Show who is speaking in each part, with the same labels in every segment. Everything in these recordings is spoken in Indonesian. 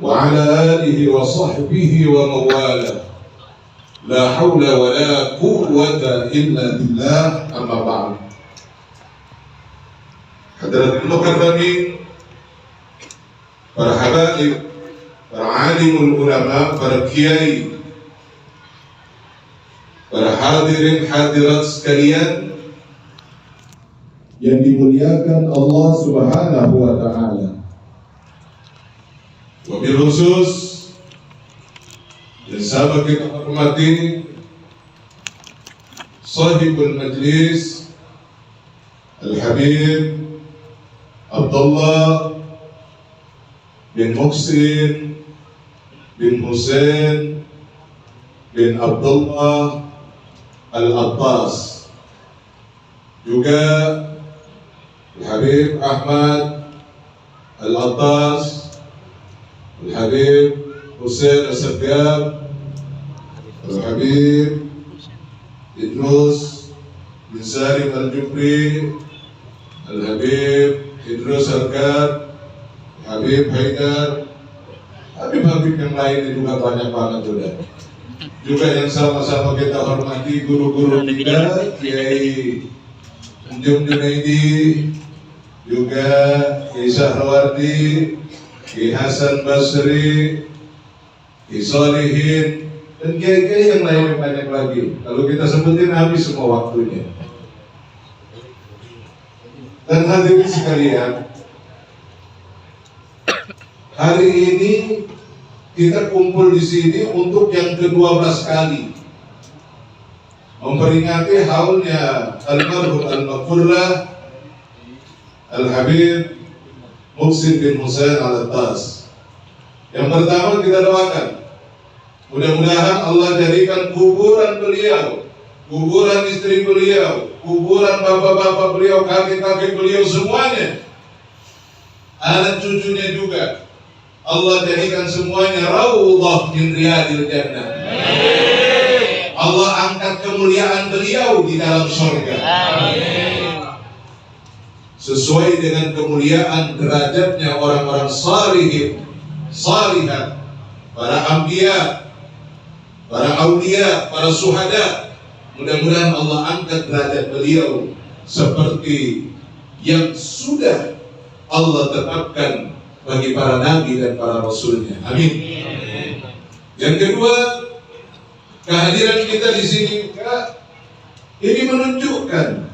Speaker 1: wa ala alihi wa sahbihi wa mawala. La hawla wa la quwwata illa billah, amma ba'd. Hadirin mukarramin, para habaib, para alimul ulama, para kiai, para hadirin hadirat sekalian yang dimuliakan Allah Subhanahu wa ta'ala. Wabil khusus yang sahabat kita hormati sahibul majlis Al-Habib Abdullah bin Muhsin bin Hussein bin Abdullah Al-Attas, juga Al-Habib Ahmad Al-Attas, Al-Habib Hussein Al-Saggab, Al-Habib Idrus bin Salim Al-Jufri, Al-Habib Idrus Al-Kar, Habib Haidar, Habib-habib yang lainnya juga banyak banget juga yang sama-sama kita hormati, guru-guru kita, Kiai Anjum Junaidi, juga Kiai Sahrawardi, Kiai Hasan Basri, Kiai Solihin, dan kiai-kiai yang lainnya banyak lagi. Kalau kita sebutin habis semua waktunya. Dan hadirin sekalian, hari ini kita kumpul di sini untuk yang ke-12 kali memperingati haulnya almarhum al-maghfurlah Al-Habib Muhsin bin Hussein Al-Attas. Yang pertama kita doakan, mudah-mudahan Allah jadikan kuburan beliau, kuburan istri beliau, kuburan bapak-bapak beliau, kakek-kakek beliau semuanya, anak cucunya juga, Allah jadikan semuanya raudhah min riyadil jannah. Allah angkat kemuliaan beliau di dalam surga. Sesuai dengan kemuliaan derajatnya orang-orang salihin, salihat, para anbiya, para aulia, para syuhada. Mudah-mudahan Allah angkat derajat beliau seperti yang sudah Allah tetapkan bagi para nabi dan para rasulnya. Amin. Yang kedua, kehadiran kita di sini ini menunjukkan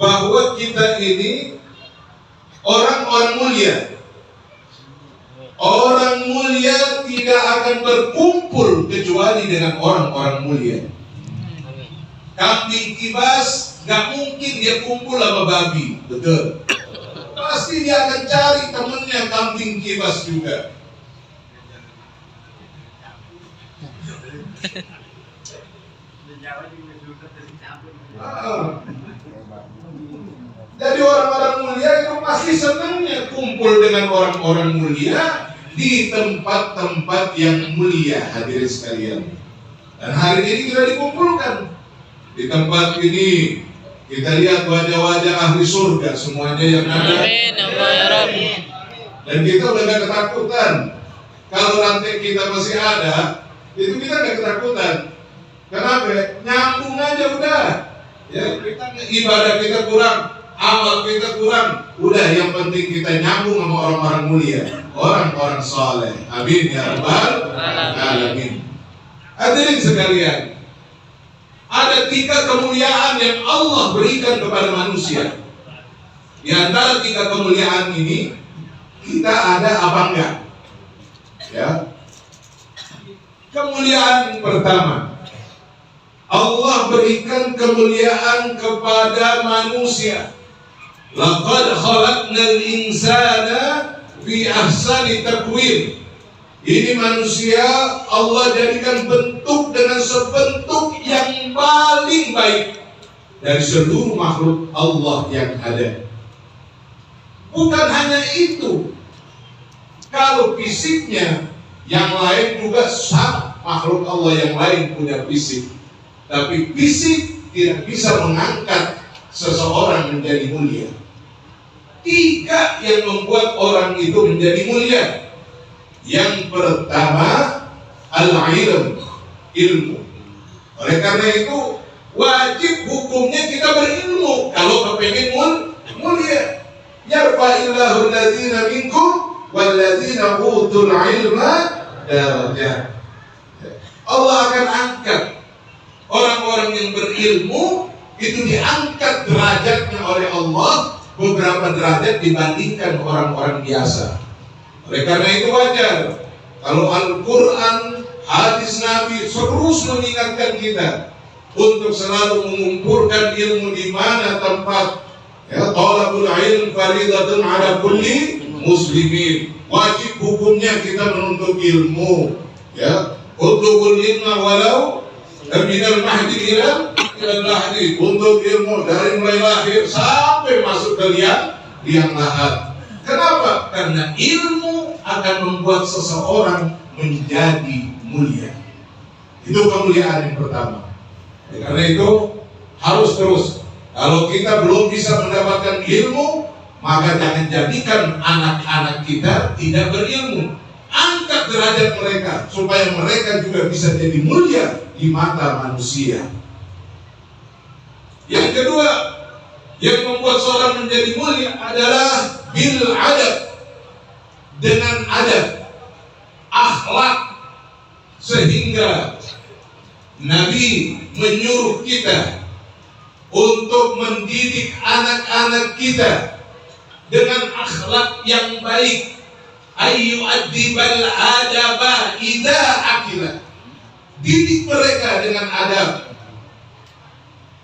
Speaker 1: bahwa kita ini orang-orang mulia. Orang mulia tidak akan berkumpul kecuali dengan orang-orang mulia. Kambing kibas gak mungkin dia kumpul sama babi, betul? Pasti dia akan cari temennya kambing kibas juga. Jadi orang-orang mulia itu pasti senangnya kumpul dengan orang-orang mulia di tempat-tempat yang mulia, hadirin sekalian. Dan hari ini kita dikumpulkan di tempat ini. Kita lihat wajah-wajah ahli surga semuanya yang ada. Amin, dan kita udah gak ketakutan. Kalau rantai kita masih ada, itu kita gak ketakutan. Kenapa? Nyambung aja udah. Ya, kita ibadah kita kurang, amal kita kurang. Udah, yang penting kita nyambung sama orang-orang mulia, orang-orang saleh. Amin ya rabbal alamin. Hadirin sekalian, ada 3 kemuliaan yang Allah berikan kepada manusia. Di antara 3 kemuliaan ini, kita ada apa enggak? Ya. Kemuliaan yang pertama, Allah berikan kemuliaan kepada manusia. Laqad khalaqnal insana fi ahsani taqwim. Ini manusia Allah jadikan bentuk dengan sebentuk yang paling baik dari seluruh makhluk Allah yang ada. Bukan hanya itu, kalau fisiknya yang lain juga sama, makhluk Allah yang lain punya fisik, tapi fisik tidak bisa mengangkat seseorang menjadi mulia. 3 yang membuat orang itu menjadi mulia. Yang pertama, ilmu. Oleh karena itu wajib hukumnya kita berilmu kalau kepengen mulia. Yarfa'illahu alladzina minkum walladzina utul ilma darajat. Allah akan angkat orang-orang yang berilmu, itu diangkat derajatnya oleh Allah beberapa derajat dibandingkan orang-orang biasa. Oleh karena itu wajar kalau Al-Quran, hadis Nabi terus mengingatkan kita untuk selalu mengumpulkan ilmu di mana tempat. Ya, talabul ilm faridatun ala kulli muslimin. Wajib hukumnya kita menuntut ilmu. Ya, utlubul ilma walau minal mahdi ilal lahdi. Untuk ilmu dari mulai lahir sampai masuk ke liang lahat. Kenapa? Karena ilmu akan membuat seseorang menjadi mulia. Itu kemuliaan yang pertama. Karena itu harus terus. Kalau kita belum bisa mendapatkan ilmu, maka jangan jadikan anak-anak kita tidak berilmu. Angkat derajat mereka supaya mereka juga bisa jadi mulia di mata manusia. Yang kedua, yang membuat seorang menjadi mulia adalah bil adab, dengan adab, akhlak, sehingga Nabi menyuruh kita untuk mendidik anak-anak kita dengan akhlak yang baik. Ayu adibal adaba idza akila. Didik mereka dengan adab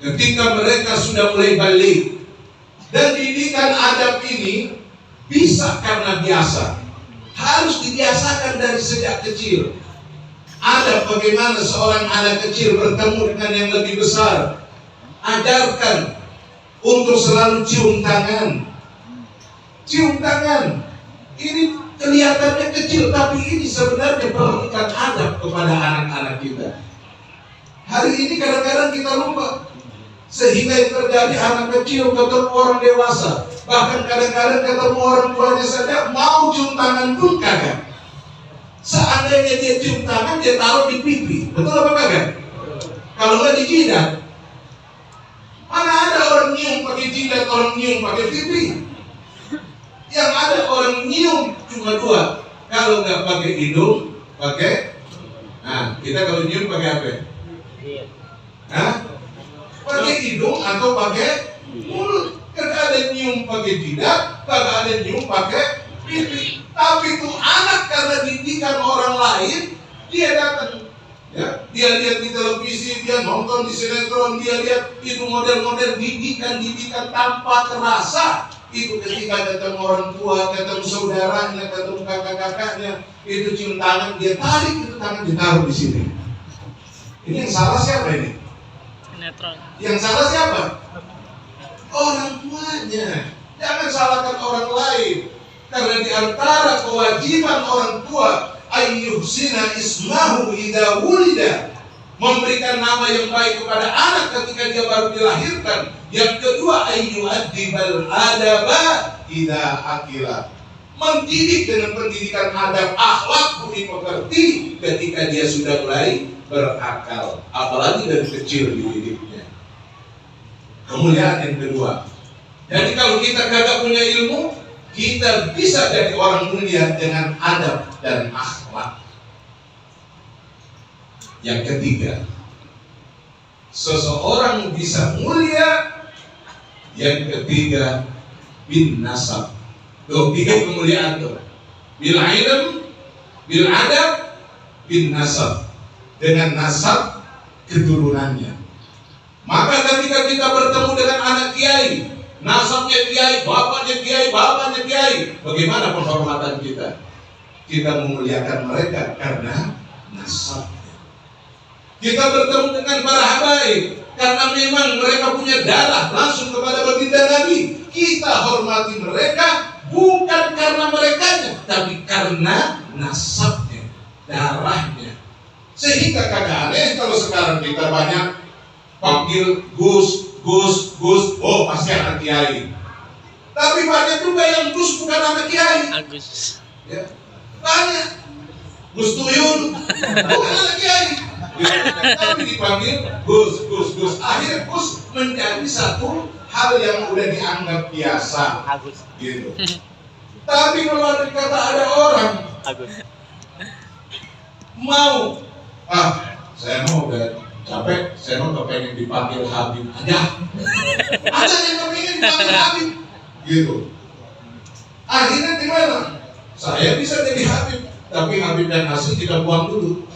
Speaker 1: ketika mereka sudah mulai balik. Dan didikan adab ini bisa karena biasa, harus dibiasakan dari sejak kecil. Adab bagaimana seorang anak kecil bertemu dengan yang lebih besar. Ajarkan untuk selalu cium tangan. Cium tangan ini kelihatannya kecil, tapi ini sebenarnya memberikan adab kepada anak-anak kita. Hari ini kadang-kadang kita lupa, sehingga yang terjadi anak kecil ketemu orang dewasa, bahkan kadang-kadang ketemu orang tuanya saja mau cium tangan pun kagak. Seandainya dia cium tangan, dia taruh di pipi, betul apa kagak? Kalau nggak di jidat. Mana ada orang nyium pakai jidat, orang nyium pakai pipi? Yang ada orang nyium cuma dua. Kalau nggak pakai hidung, pakai. Nah, kita kalau nyium pakai apa? Hah? Pakai hidung atau pakai mulut. Kagak ada nyium pakai jidat, kagak ada nyium pakai pipi. Tapi itu anak karena didikan orang lain, dia datang. Ya, dia lihat di televisi, dia nonton di sinetron, dia lihat itu model-model didikan tanpa terasa. Itu ketika ketemu orang tua, ketemu saudaranya, ketemu kakak-kakaknya, itu cium tangan, dia tarik itu tangan, ditaruh di sini. Ini yang salah siapa ini? Sinetron. Yang salah siapa? Orang tuanya. Jangan salahkan orang lain. Karena di antara kewajiban orang tua ayyuhsina ismahu idza wulida, memberikan nama yang baik kepada anak ketika dia baru dilahirkan. Yang kedua ayyu'addibal adaba idza akila, mendidik dengan pendidikan adab akhlak budi pekerti ketika dia sudah mulai berakal, apalagi dari kecil dididiknya. Kemuliaan yang kedua. Jadi kalau kita kagak punya ilmu, kita bisa jadi orang mulia dengan adab dan akhlak. Yang ketiga, seseorang bisa mulia. Yang ketiga, bin nasab. Tiga kemuliaan itu. Bil ilm, bil adab, bin nasab. Dengan nasab keturunannya. Maka ketika kita bertemu dengan anak kiai, nasabnya kiai, bapaknya kiai, bagaimana penghormatan kita? Kita memuliakan mereka karena nasabnya. Kita bertemu dengan para habaib karena memang mereka punya darah langsung kepada baginda Nabi. Kita hormati mereka bukan karena merekanya, tapi karena nasabnya, darahnya. Sehingga kagak aneh kalau sekarang kita banyak panggil Gus, oh pasti anak kiai. Tapi banyak juga yang Gus bukan anak kiai. Ya. Banyak. Gus Tuyul, bukan anak kiai. Tapi dipanggil Gus. Akhirnya Gus menjadi satu hal yang udah dianggap biasa. Gitu. Tapi kalau kata ada orang mau, saya mau udah capek, saya mau kepengen dipanggil Habib aja. Ada yang kepengen dipanggil Habib, gitu. Akhirnya gimana? Saya bisa jadi Habib, tapi Habib yang asli kita buang dulu.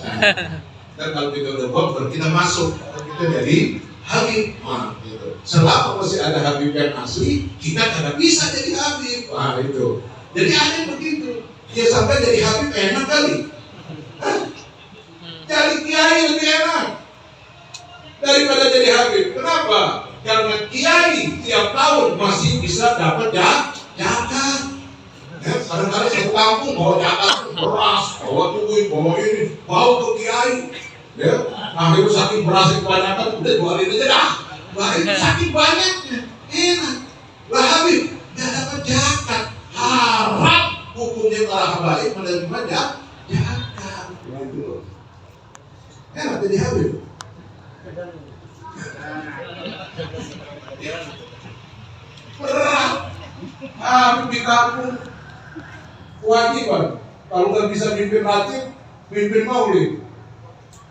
Speaker 1: Dan kalau kita udah buang, baru kita masuk, kita jadi Habib. Gitu. Selama masih ada Habib yang asli, kita tidak bisa jadi Habib. Itu. Jadi ada yang begitu. Ya sampai jadi Habib enak kali. Jadi kiai lebih enak daripada jadi Habib. Kenapa? Karena kiai tiap tahun masih bisa dapat zakat. Ya, kadang-kadang satu kampung bawa zakat, beras, bawa tubuh, bawa ini, bawa ke kiai. Ya, akhirnya saking beras kebanyakan, udah jualin aja dah. Wah, itu saking banyaknya, enak. Lah Habib, dia dapat zakat, haram hukumnya para habaib menerima zakat. Gitu. Enak jadi Habib. Berat. Habib di kampung kewajiban. Kalau nggak bisa mimpin ratib, mimpin maulid.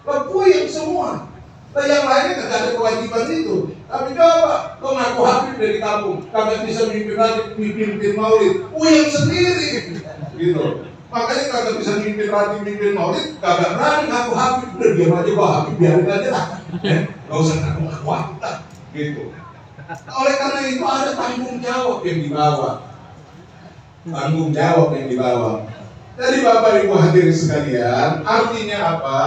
Speaker 1: Puyeng semua. Nah, yang lainnya nggak ada kewajiban itu. Tapi coba, lo ngaku Habib dari kampung, kagak bisa mimpin ratib, mimpin maulid, puyeng sendiri. Gitu. Makanya kagak bisa mimpin ratib, mimpin maulid, kagak berani ngaku Habib. Udah diam aja, Habib biarin aja lah. Gak usah ngaku Habib lah. Gitu. Oleh karena itu ada tanggung jawab yang dibawa. Tanggung jawab yang dibawa. Jadi Bapak Ibu hadirin sekalian, artinya apa?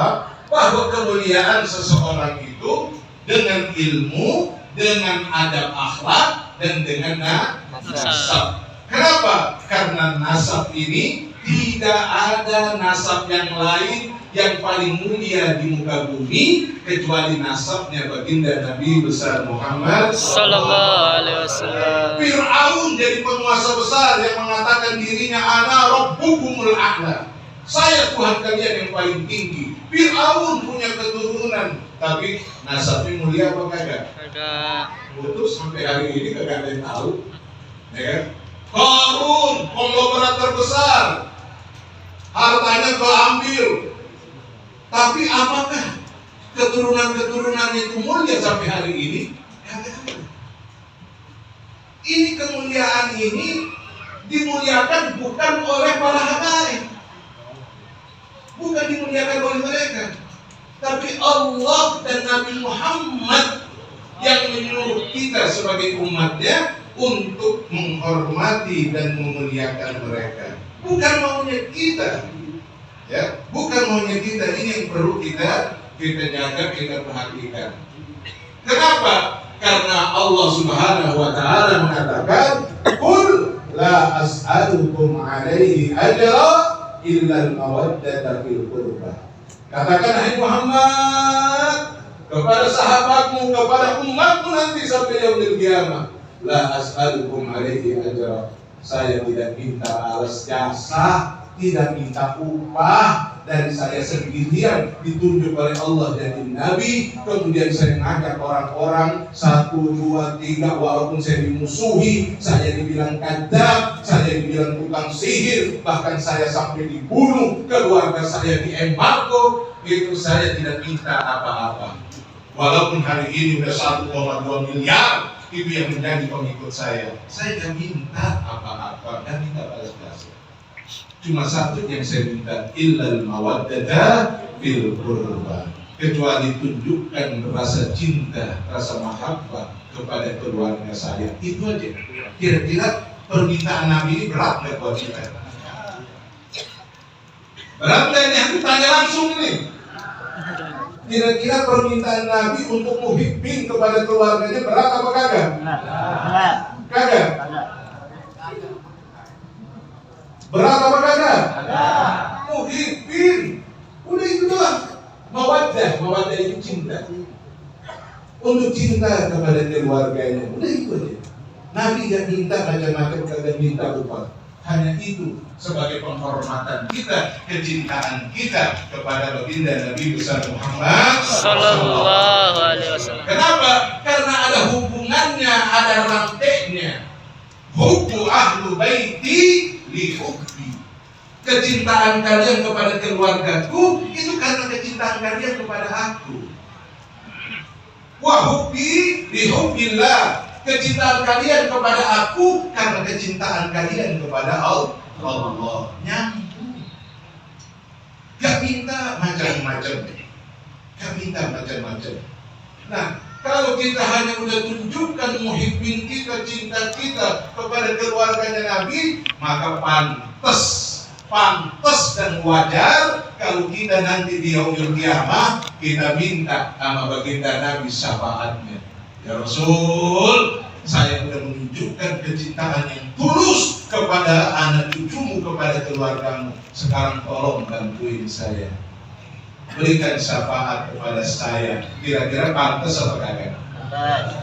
Speaker 1: Bahwa kemuliaan seseorang itu dengan ilmu, dengan adab akhlak, dan dengan nasab. Kenapa? Karena nasab ini tidak ada nasab yang lain yang paling mulia di muka bumi kecuali nasabnya baginda Nabi besar Muhammad sallallahu alaihi wasallam. Fir'aun jadi penguasa besar yang mengatakan dirinya ana rabbukumul a'la. Saya Tuhan kalian yang paling tinggi. Fir'aun punya keturunan, tapi nasabnya mulia apa kagak? Kagak. Putus sampai hari ini kagak ada yang tahu. Ya kan? Qarun, konglomerat terbesar, hartanya keambil. Tapi apakah keturunan itu mulia sampai hari ini? Kagak. Ini kemuliaan ini dimuliakan bukan oleh para habaib. Bukan dimuliakan oleh mereka, tapi Allah dan Nabi Muhammad yang menyuruh kita sebagai umatnya untuk menghormati dan memuliakan mereka. Bukan maunya kita, ya, bukan maunya kita. Ini yang perlu kita jaga, kita perhatikan. Kenapa? Karena Allah Subhanahu Wa Taala mengatakan, "Qul la as'alukum 'alaihi ajra illal mawaddata fil qurba." Katakan hai Muhammad kepada sahabatmu, kepada umatmu nanti sampai yaumil qiyamah, la as'alukum alaihi ajra. Saya tidak minta alas jasa, tidak minta upah, dari saya sendirian ditunjuk oleh Allah jadi Nabi. Kemudian saya ngajak orang-orang 1, 2, 3, walaupun saya dimusuhi, saya dibilang kadzab, saya dibilang tukang sihir, bahkan saya sampai dibunuh, keluarga saya diembargo. Itu saya tidak minta apa-apa. Walaupun hari ini udah 1,2 miliar itu yang menjadi pengikut saya tidak minta apa-apa, tidak minta balas jasa. Cuma satu yang saya minta, illal mawaddata fil qurba, kecuali tunjukkan rasa cinta, rasa mahabbah kepada keluarga saya. Itu aja. Kira-kira permintaan Nabi ini berat nggak buat kita? Berat nggak ini? Aku tanya langsung nih. Kira-kira permintaan Nabi untuk muhibbin kepada keluarganya berat apa kagak? Kagak. Berat apa kagak? Muhibbin. Udah itu doang. Mawaddah itu cinta. Untuk cinta kepada keluarganya. Udah itu aja. Nabi gak minta macam-macam, kagak minta upah. Hanya itu sebagai penghormatan kita, kecintaan kita kepada baginda Nabi besar Muhammad
Speaker 2: Sallallahu alaihi wasallam.
Speaker 1: Kenapa? Karena ada hubungannya, ada rantainya. Hubbu ahlu baiti li hubbi. Kecintaan kalian kepada keluargaku itu karena kecintaan kalian kepada aku. Wa hubbi li hubbillah. Kecintaan kalian kepada aku karena kecintaan kalian kepada Allah. Nyambung. Gak minta macam-macam. Gak minta macam-macam. Nah, kalau kita hanya udah tunjukkan muhibbin kita, cinta kita kepada keluarganya Nabi, maka pantas dan wajar kalau kita nanti di yaumul qiyamah kita minta sama baginda Nabi syafaatnya. Ya Rasul, saya sudah menunjukkan kecintaan yang tulus kepada anak cucumu, kepada keluargamu. Sekarang tolong bantuin saya, berikan syafaat kepada saya. Kira-kira pantas atau kagak?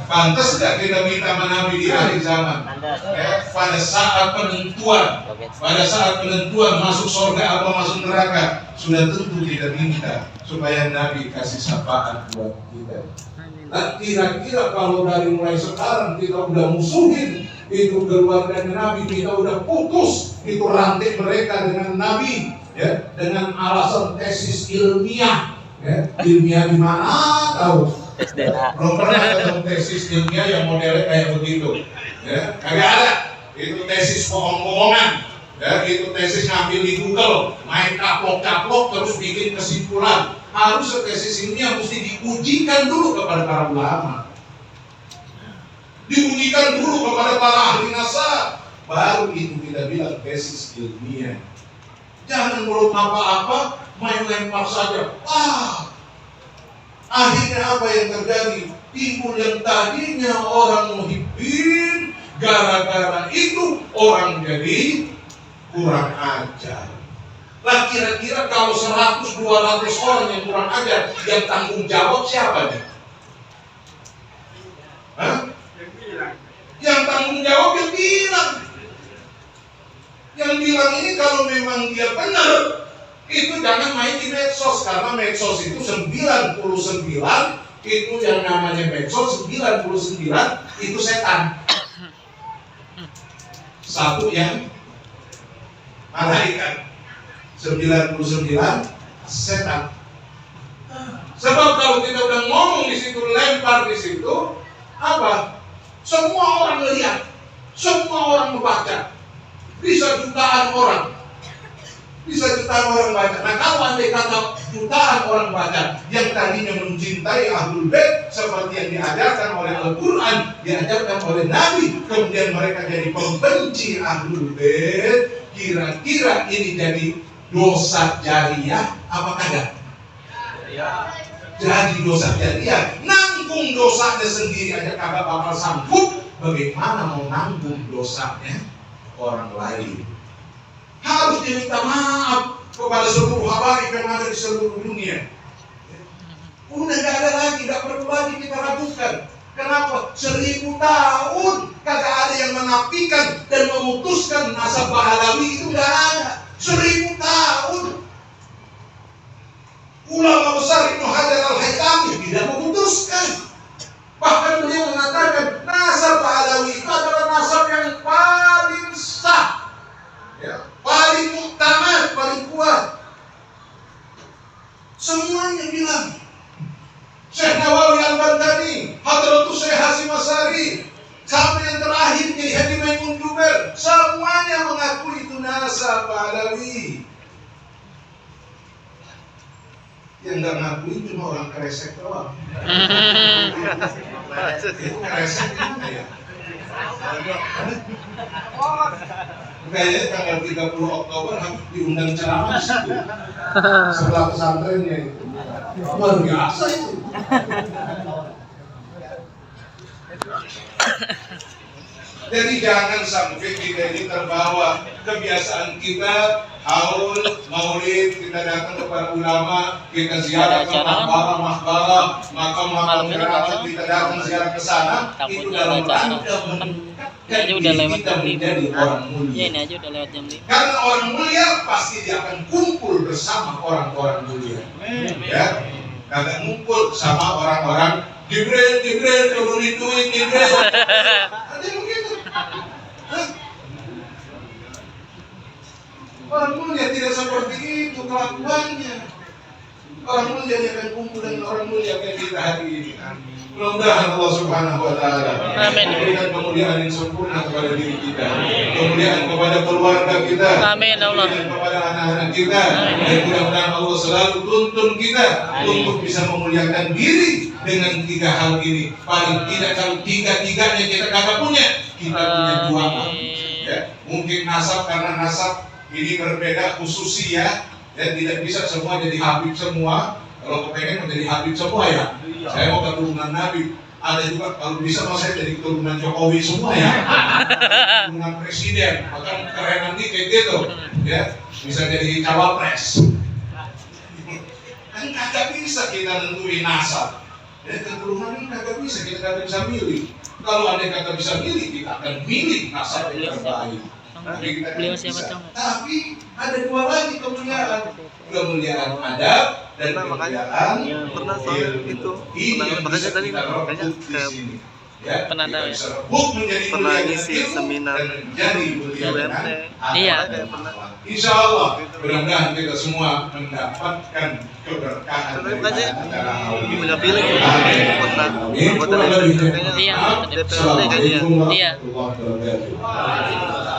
Speaker 1: Pantas gak kita minta sama Nabi di akhir zaman? Pada saat penentuan masuk surga atau masuk neraka, sudah tentu kita minta supaya Nabi kasih syafaat buat kita. Nah, kira-kira kalau dari mulai sekarang kita udah musuhin itu keluarganya Nabi, kita udah putus itu rantai mereka dengan Nabi, ya, dengan alasan tesis ilmiah, ya. Ilmiah di mana tahu? Belum pernah ketemu tesis ilmiah yang modelnya kayak begitu, ya. Kagak ada. Itu tesis bohong-bohongan, ya. Itu tesis ngambil di Google, main caplok-caplok terus bikin kesimpulan. Harus tesis ilmiah mesti diujikan dulu kepada para ulama, diujikan dulu kepada para ahli nasab, baru itu kita bilang tesis ilmiah. Jangan belum apa-apa main lempar saja. Akhirnya apa yang terjadi? Timbul yang tadinya orang muhibbin, gara-gara itu orang jadi kurang ajar. Lah kira-kira kalau 100-200 orang yang kurang ajar, yang tanggung jawab siapa nih? Hah? Yang tanggung jawab yang bilang. Yang bilang ini kalau memang dia benar, itu jangan main di medsos. Karena medsos itu 99, itu yang namanya medsos 99 itu setan. Satu yang malaikat. 99 setan. Sebab kalau kita udah ngomong di situ, lempar di situ, apa? Semua orang melihat, semua orang membaca. Bisa jutaan orang baca. Nah, kalau andai kata jutaan orang baca yang tadinya mencintai Ahlul Bait seperti yang diajarkan oleh Al-Quran, diajarkan oleh Nabi, kemudian mereka jadi pembenci Ahlul Bait, kira-kira ini jadi dosa jariah apa kagak? Ya. Jadi dosa jariah, nanggung dosanya sendiri aja kagak bakal sanggup, bagaimana mau nanggung dosanya orang lain? Harus diminta maaf kepada seluruh habaib yang ada di seluruh dunia. Udah gak ada lagi, gak perlu lagi kita ragukan. Kenapa? 1000 tahun kagak ada yang menafikan dan memutuskan nasab Pahlawi itu gak ada. 1000 tahun. Ulama besar Ibnu Hajar Al-Haytami tidak memutuskan. Bahkan beliau mengatakan nasab Pahlawi itu adalah nasab yang paling sah, ya, paling muktamad, paling kuat. Semuanya bilang. Syekh Nawawi Al-Bandani, Hadratus Syekh Hasyim Asy'ari, sampai yang terakhir Kiai Haji Maimun Jubair, semuanya mengakui itu nasab Pahlawi. Yang nggak ngakui cuma orang kresek doang. Itu kresek gimana ya? Kayaknya tanggal 30 Oktober harus diundang ceramah di situ. Sebelah pesantrennya itu. Luar biasa itu. Jadi jangan sampai kita ini terbawa kebiasaan kita haul maulid, kita datang kepada ulama, kita ziarah ke makbara, makam keramat, kita datang ziarah ke sana, itu dalam rangka meningkatkan
Speaker 2: aja udah lewat
Speaker 1: kita
Speaker 2: jam 5.
Speaker 1: menjadi orang
Speaker 2: Ya
Speaker 1: mulia.
Speaker 2: ini aja udah lewat jam 5.
Speaker 1: Karena orang mulia pasti dia akan kumpul bersama orang-orang mulia. Ya, kagak ngumpul sama orang-orang Jibril turunin duit Jibril. Ada yang begitu. Hah? Orang mulia tidak seperti itu kelakuannya. Orang mulia dia akan kumpul dengan orang mulia kayak kita hari ini. Mudah-mudahan Allah Subhanahu wa taala
Speaker 2: Amin.
Speaker 1: memberikan kemuliaan yang sempurna kepada diri kita, kemuliaan kepada keluarga kita,
Speaker 2: Amin, Allah.
Speaker 1: kemuliaan kepada anak-anak kita, dan mudah-mudahan Allah selalu tuntun kita untuk bisa memuliakan diri dengan 3 hal ini. Paling tidak kalau 3-tiganya kita kagak punya, kita punya 2 hal. Ya, mungkin nasab karena nasab ini berbeda khususi ya, dan tidak bisa semua jadi habib semua. Kalau kepengen menjadi habib semua ya, saya mau keturunan Nabi. Ada juga kalau bisa mau saya jadi keturunan Jokowi semua ya, keturunan presiden, bahkan kerenan dikit gitu, ya bisa jadi cawapres. Kan kagak bisa kita nentuin nasab, ya keturunan ini kagak bisa, kita kagak bisa milih. Kalau ada yang kagak bisa milih, kita akan milih nasab yang terbaik. Tapi kita
Speaker 2: Beliau
Speaker 1: tidak
Speaker 2: siapa
Speaker 1: bisa.
Speaker 2: tahu?
Speaker 1: Tapi ada 2 lagi kemuliaan, kemuliaan adab dan kemuliaan
Speaker 3: pernah soal itu makanya tadi makanya kayak
Speaker 2: Pernah tahu ya?
Speaker 3: pernah ngisi seminar UMT
Speaker 2: Iya.
Speaker 3: kayak pernah
Speaker 1: Insya Allah mudah-mudahan kita semua mendapatkan keberkahan
Speaker 3: tapi
Speaker 1: dari
Speaker 3: makanya
Speaker 1: acara ini.
Speaker 3: punya feeling
Speaker 1: Amin.
Speaker 3: pernah
Speaker 1: Amin.
Speaker 3: buat
Speaker 1: Kurang lebihnya.
Speaker 3: kayaknya
Speaker 2: Iya.
Speaker 3: DPRD kayaknya
Speaker 1: Assalamualaikum
Speaker 2: Iya.
Speaker 1: warahmatullahi wabarakatuh.